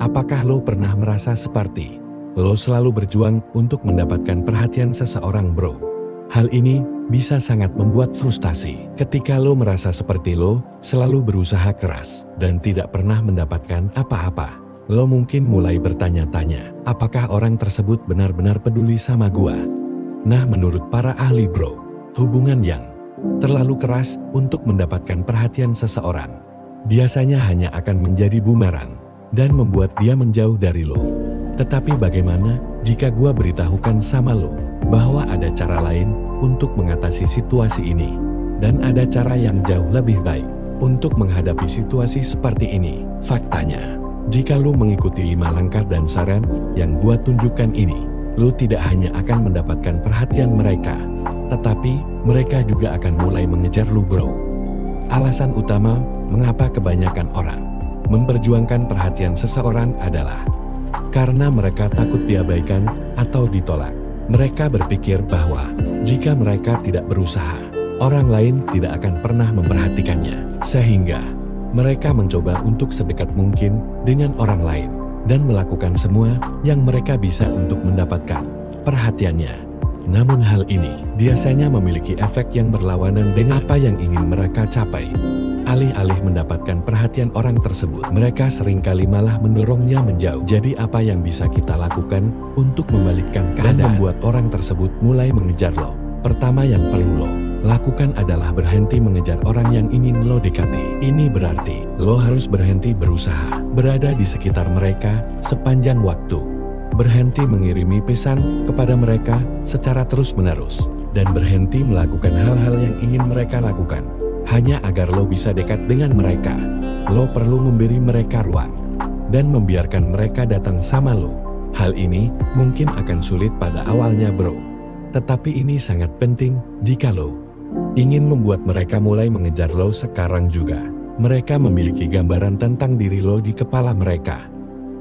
Apakah lo pernah merasa seperti lo selalu berjuang untuk mendapatkan perhatian seseorang, bro? Hal ini bisa sangat membuat frustasi. Ketika lo merasa seperti lo selalu berusaha keras dan tidak pernah mendapatkan apa-apa, lo mungkin mulai bertanya-tanya, apakah orang tersebut benar-benar peduli sama gua? Nah, menurut para ahli, bro, hubungan yang terlalu keras untuk mendapatkan perhatian seseorang biasanya hanya akan menjadi bumerang dan membuat dia menjauh dari lo. Tetapi bagaimana jika gua beritahukan sama lo bahwa ada cara lain untuk mengatasi situasi ini, dan ada cara yang jauh lebih baik untuk menghadapi situasi seperti ini? Faktanya, jika lo mengikuti 5 langkah dan saran yang gua tunjukkan ini, lo tidak hanya akan mendapatkan perhatian mereka, tetapi mereka juga akan mulai mengejar lo, bro. Alasan utama mengapa kebanyakan orang memperjuangkan perhatian seseorang adalah karena mereka takut diabaikan atau ditolak. Mereka berpikir bahwa jika mereka tidak berusaha, orang lain tidak akan pernah memperhatikannya. Sehingga mereka mencoba untuk sedekat mungkin dengan orang lain dan melakukan semua yang mereka bisa untuk mendapatkan perhatiannya. Namun hal ini biasanya memiliki efek yang berlawanan dengan apa yang ingin mereka capai. Alih-alih mendapatkan perhatian orang tersebut, mereka seringkali malah mendorongnya menjauh. Jadi apa yang bisa kita lakukan untuk membalikkan keadaan dan membuat orang tersebut mulai mengejar lo? Pertama yang perlu lo lakukan adalah berhenti mengejar orang yang ingin lo dekati. Ini berarti lo harus berhenti berusaha berada di sekitar mereka sepanjang waktu. Berhenti mengirimi pesan kepada mereka secara terus-menerus, dan berhenti melakukan hal-hal yang ingin mereka lakukan hanya agar lo bisa dekat dengan mereka. Lo perlu memberi mereka ruang dan membiarkan mereka datang sama lo. Hal ini mungkin akan sulit pada awalnya, bro, tetapi ini sangat penting jika lo ingin membuat mereka mulai mengejar lo sekarang juga. Mereka memiliki gambaran tentang diri lo di kepala mereka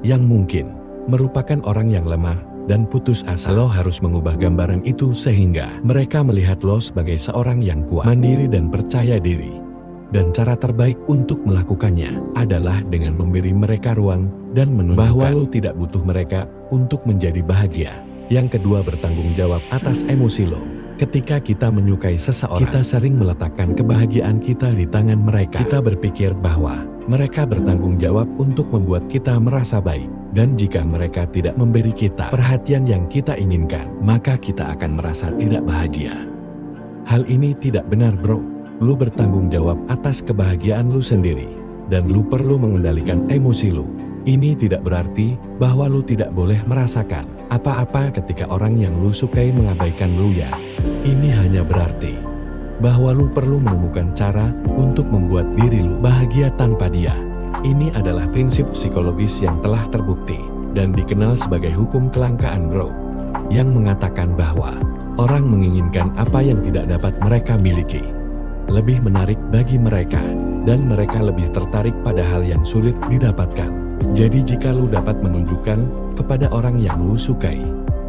yang mungkin merupakan orang yang lemah dan putus asa. Lo harus mengubah gambaran itu sehingga mereka melihat lo sebagai seorang yang kuat, mandiri dan percaya diri. Dan cara terbaik untuk melakukannya adalah dengan memberi mereka ruang dan menunjukkan bahwa lo tidak butuh mereka untuk menjadi bahagia. Yang kedua, bertanggung jawab atas emosi lo. Ketika kita menyukai seseorang, kita sering meletakkan kebahagiaan kita di tangan mereka. Kita berpikir bahwa mereka bertanggung jawab untuk membuat kita merasa baik. Dan jika mereka tidak memberi kita perhatian yang kita inginkan, maka kita akan merasa tidak bahagia. Hal ini tidak benar, bro. Lu bertanggung jawab atas kebahagiaan lu sendiri, dan lu perlu mengendalikan emosi lu. Ini tidak berarti bahwa lu tidak boleh merasakan apa-apa ketika orang yang lu sukai mengabaikan lu, ya. Ini hanya berarti bahwa lu perlu menemukan cara untuk membuat diri lu bahagia tanpa dia. Ini adalah prinsip psikologis yang telah terbukti dan dikenal sebagai hukum kelangkaan, bro, yang mengatakan bahwa orang menginginkan apa yang tidak dapat mereka miliki. Lebih menarik bagi mereka, dan mereka lebih tertarik pada hal yang sulit didapatkan. Jadi jika lu dapat menunjukkan kepada orang yang lu sukai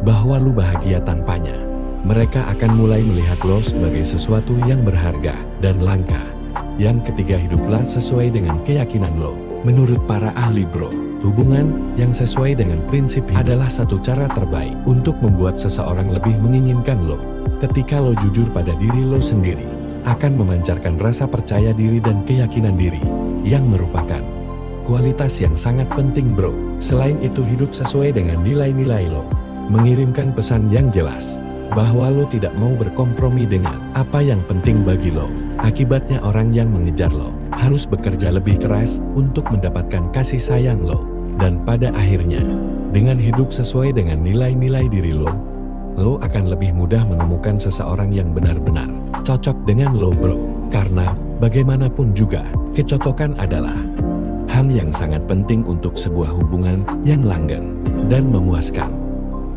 bahwa lu bahagia tanpanya, mereka akan mulai melihat lo sebagai sesuatu yang berharga dan langka. Yang ketiga, hiduplah sesuai dengan keyakinan lo. Menurut para ahli, bro, hubungan yang sesuai dengan prinsip adalah satu cara terbaik untuk membuat seseorang lebih menginginkan lo. Ketika lo jujur pada diri lo sendiri, akan memancarkan rasa percaya diri dan keyakinan diri, yang merupakan kualitas yang sangat penting, bro. Selain itu, hidup sesuai dengan nilai-nilai lo. Mengirimkan pesan yang jelas bahwa lo tidak mau berkompromi dengan apa yang penting bagi lo. Akibatnya orang yang mengejar lo harus bekerja lebih keras untuk mendapatkan kasih sayang lo. Dan pada akhirnya, dengan hidup sesuai dengan nilai-nilai diri lo, lo akan lebih mudah menemukan seseorang yang benar-benar cocok dengan lo, bro. Karena bagaimanapun juga, kecocokan adalah hal yang sangat penting untuk sebuah hubungan yang langgeng dan memuaskan.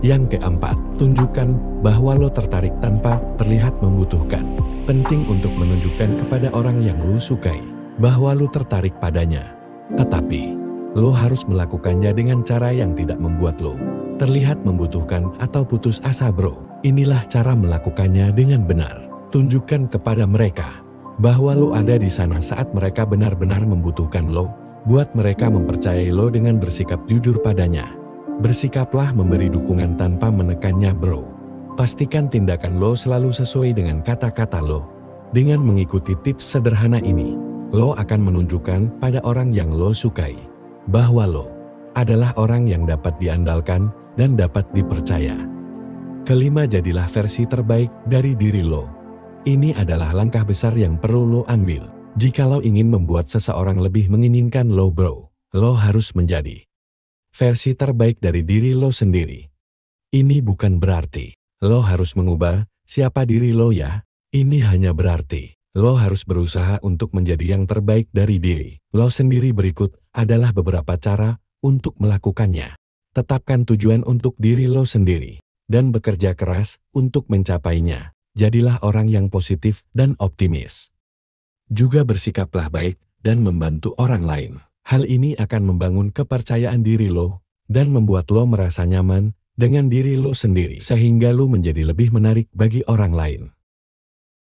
Yang keempat, tunjukkan bahwa lo tertarik tanpa terlihat membutuhkan. Penting untuk menunjukkan kepada orang yang lo sukai bahwa lo tertarik padanya. Tetapi, lo harus melakukannya dengan cara yang tidak membuat lo terlihat membutuhkan atau putus asa, bro. Inilah cara melakukannya dengan benar. Tunjukkan kepada mereka bahwa lo ada di sana saat mereka benar-benar membutuhkan lo. Buat mereka mempercayai lo dengan bersikap jujur padanya. Bersikaplah memberi dukungan tanpa menekannya bro. Pastikan tindakan lo selalu sesuai dengan kata-kata lo. Dengan mengikuti tips sederhana ini, lo akan menunjukkan pada orang yang lo sukai bahwa lo adalah orang yang dapat diandalkan dan dapat dipercaya. Kelima, jadilah versi terbaik dari diri lo. Ini adalah langkah besar yang perlu lo ambil. Jika lo ingin membuat seseorang lebih menginginkan lo bro, lo harus menjadi versi terbaik dari diri lo sendiri. Ini bukan berarti lo harus mengubah siapa diri lo ya. Ini hanya berarti lo harus berusaha untuk menjadi yang terbaik dari diri lo sendiri. Berikut adalah beberapa cara untuk melakukannya. Tetapkan tujuan untuk diri lo sendiri dan bekerja keras untuk mencapainya. Jadilah orang yang positif dan optimis. Juga bersikaplah baik dan membantu orang lain. Hal ini akan membangun kepercayaan diri lo dan membuat lo merasa nyaman dengan diri lo sendiri, sehingga lo menjadi lebih menarik bagi orang lain.